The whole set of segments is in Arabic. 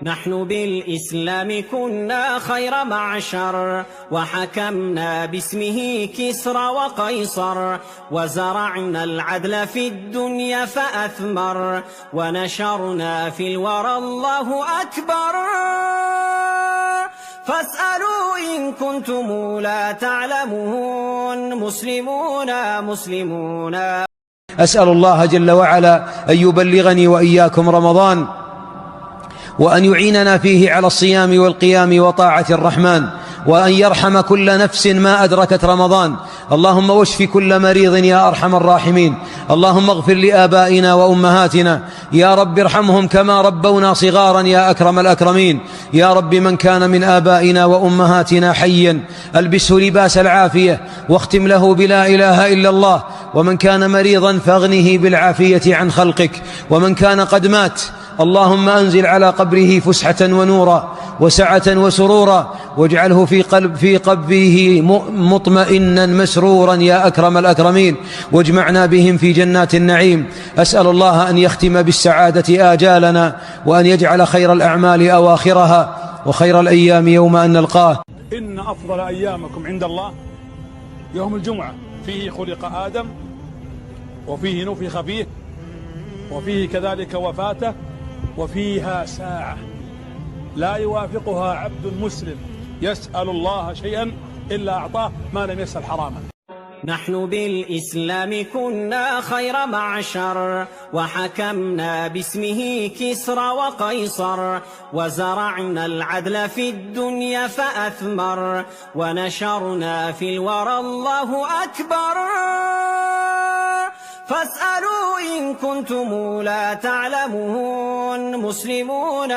نحن بالإسلام كنا خير معشر، وحكمنا باسمه كسرى وقيصر، وزرعنا العدل في الدنيا فأثمر، ونشرنا في الورى الله أكبر. فاسألوا إن كنتم لا تعلمون، مسلمون. أسأل الله جل وعلا أن يبلغني وإياكم رمضان، وأن يعيننا فيه على الصيام والقيام وطاعة الرحمن، وأن يرحم كل نفس ما أدركت رمضان. اللهم واشف كل مريض يا أرحم الراحمين. اللهم اغفر لآبائنا وأمهاتنا، يا رب ارحمهم كما ربونا صغارا يا أكرم الأكرمين. يا رب من كان من آبائنا وأمهاتنا حيا ألبسه لباس العافية واختم له بلا إله إلا الله، ومن كان مريضا فاغنه بالعافية عن خلقك، ومن كان قد مات اللهم أنزل على قبره فسحة ونورا وسعة وسرورا، واجعله في قبره مطمئنا مسرورا يا أكرم الأكرمين، واجمعنا بهم في جنات النعيم. أسأل الله أن يختم بالسعادة آجالنا، وأن يجعل خير الأعمال أواخرها، وخير الأيام يوم أن نلقاه. إن أفضل أيامكم عند الله يوم الجمعة، فيه خلق آدم، وفيه نفخ فيه، وفيه كذلك وفاته، وفيها ساعة لا يوافقها عبد مسلم يسأل الله شيئا إلا أعطاه ما لم يسأل حراما. نحن بالإسلام كنا خير معشر، وحكمنا باسمه كسرى وقيصر، وزرعنا العدل في الدنيا فأثمر، ونشرنا في الورى الله أكبر. فاسألوا إن كنتم لا تعلمون، مسلمون.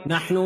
نحن